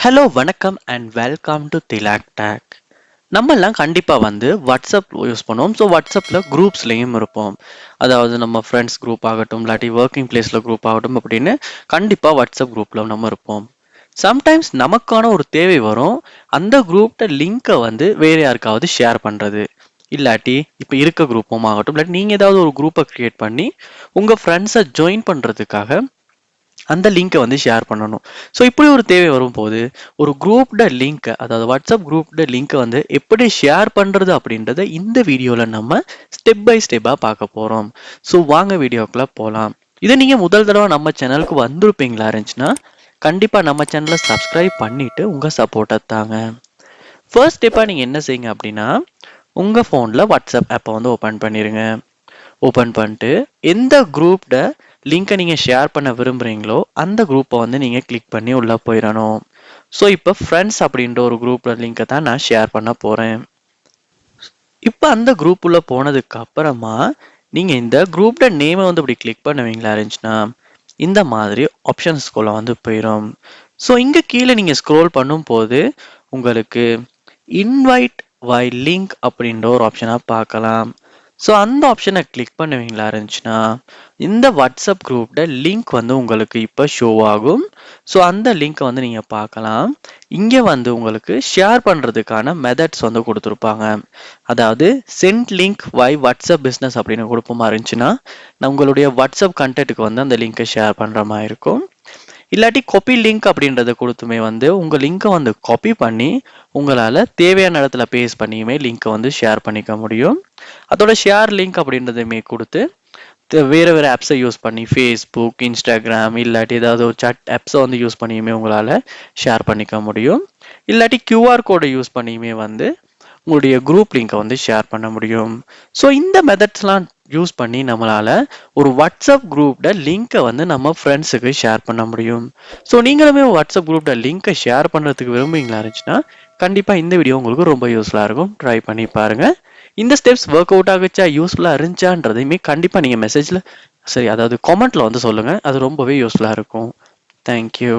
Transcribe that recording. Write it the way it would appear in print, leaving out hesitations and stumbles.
Hello வணக்கம் and welcome to Thilak take. நம்மெல்லாம் கண்டிப்பாக வாட்ஸ்அப் யூஸ் பண்ணுவோம். ஸோ வாட்ஸ்அப்பில் குரூப்ஸ்லேயும் இருப்போம். அதாவது நம்ம ஃப்ரெண்ட்ஸ் குரூப் ஆகட்டும், இல்லாட்டி ஒர்க்கிங் பிளேஸில் குரூப் ஆகட்டும் அப்படின்னு கண்டிப்பாக வாட்ஸ்அப் குரூப்பில் நம்ம இருப்போம். சம்டைம்ஸ் நமக்கான ஒரு தேவை வரும். அந்த குரூப்ட லிங்கை வேறு யாருக்காவது ஷேர் பண்ணுறது, இல்லாட்டி இப்போ இருக்க குரூப்பும் ஆகட்டும், இல்லாட்டி நீங்கள் ஏதாவது ஒரு குரூப்பை க்ரியேட் பண்ணி உங்கள் ஃப்ரெண்ட்ஸை ஜாயின் பண்ணுறதுக்காக அந்த லிங்கை ஷேர் பண்ணணும். ஸோ இப்படி ஒரு தேவை வரும்போது ஒரு குரூப்ட லிங்க், அதாவது வாட்ஸ்அப் குரூப்ட லிங்கை எப்படி ஷேர் பண்ணுறது அப்படின்றத இந்த வீடியோவில் நம்ம ஸ்டெப் பை ஸ்டெப்பாக பார்க்க போகிறோம். ஸோ வாங்க வீடியோக்குள்ளே போகலாம். இதை நீங்கள் முதல் தடவை நம்ம சேனலுக்கு வந்திருப்பீங்களா இருந்துச்சுன்னா கண்டிப்பாக நம்ம சேனலை சப்ஸ்கிரைப் பண்ணிவிட்டு உங்கள் சப்போர்ட்டை தாங்க. ஃபர்ஸ்ட் ஸ்டெப்பாக நீங்கள் என்ன செய்யுங்க அப்படின்னா, உங்கள் ஃபோனில் வாட்ஸ்அப் ஆப்பை ஓப்பன் பண்ணிடுங்க. ஓப்பன் பண்ணிட்டு எந்த குரூப்ட லிங்கை நீங்கள் ஷேர் பண்ண விரும்புகிறீங்களோ அந்த குரூப்பை நீங்கள் கிளிக் பண்ணி உள்ளே போயிடணும். ஸோ இப்போ ஃப்ரெண்ட்ஸ் அப்படின்ற ஒரு குரூப்பில் லிங்கை தான் நான் ஷேர் பண்ண போகிறேன். இப்போ அந்த குரூப் உள்ள போனதுக்கு அப்புறமா நீங்கள் இந்த குரூப்ட நேமை இப்படி கிளிக் பண்ணுவீங்களா இருந்துச்சுன்னா இந்த மாதிரி ஆப்ஷன்ஸ்குள்ளே போயிடும். ஸோ இங்கே கீழே நீங்கள் ஸ்க்ரோல் பண்ணும்போது உங்களுக்கு இன்வைட் வை லிங்க் அப்படின்ற ஒரு ஆப்ஷனாக பார்க்கலாம். ஸோ அந்த ஆப்ஷனை கிளிக் பண்ணுவீங்களா இருந்துச்சுன்னா இந்த வாட்ஸ்அப் குரூப்ட லிங்க் உங்களுக்கு இப்போ ஷோ ஆகும். ஸோ அந்த லிங்க்கை நீங்கள் பார்க்கலாம். இங்கே உங்களுக்கு ஷேர் பண்ணுறதுக்கான மெத்தட்ஸ் கொடுத்துருப்பாங்க. அதாவது சென்ட் லிங்க் வை வாட்ஸ்அப் பிஸ்னஸ் அப்படின்னு கொடுப்போமா இருந்துச்சுன்னா உங்களுடைய வாட்ஸ்அப் கண்டென்ட்டுக்கு அந்த லிங்கை ஷேர் பண்ணுற மாதிரி இருக்கும். இல்லாட்டி காப்பி லிங்க் அப்படின்றத கொடுத்துமே உங்கள் லிங்கை காப்பி பண்ணி உங்களால் தேவையான இடத்துல பேஸ்ட் பண்ணியுமே லிங்கை ஷேர் பண்ணிக்க முடியும். அதோட ஷேர் லிங்க் அப்படின்றதையுமே கொடுத்து வேறு வேறு ஆப்ஸை யூஸ் பண்ணி ஃபேஸ்புக், இன்ஸ்டாகிராம் இல்லாட்டி ஏதாவது ஒரு சாட் ஆப்ஸை யூஸ் பண்ணியுமே உங்களால் ஷேர் பண்ணிக்க முடியும். இல்லாட்டி QR கோடை யூஸ் பண்ணியுமே உங்களுடைய குரூப் லிங்கை ஷேர் பண்ண முடியும். ஸோ இந்த மெத்தட்ஸ்லாம் யூஸ் பண்ணி நம்மளால் ஒரு வாட்ஸ்அப் குரூப்ட லிங்கை நம்ம ஃப்ரெண்ட்ஸுக்கு ஷேர் பண்ண முடியும். ஸோ நீங்களுமே வாட்ஸ்அப் குரூப்ட லிங்கை ஷேர் பண்ணுறதுக்கு விரும்புறீங்களா இருந்துச்சுன்னா கண்டிப்பாக இந்த வீடியோ உங்களுக்கு ரொம்ப யூஸ்ஃபுல்லாக இருக்கும். ட்ரை பண்ணி பாருங்கள். இந்த ஸ்டெப்ஸ் ஒர்க் அவுட் ஆகுச்சா, யூஸ்ஃபுல்லாக இருந்துச்சான்றதையுமே கண்டிப்பாக நீங்கள் மெசேஜில் அதாவது கமெண்ட்டில் சொல்லுங்கள். அது ரொம்பவே யூஸ்ஃபுல்லாக இருக்கும். தேங்க்யூ.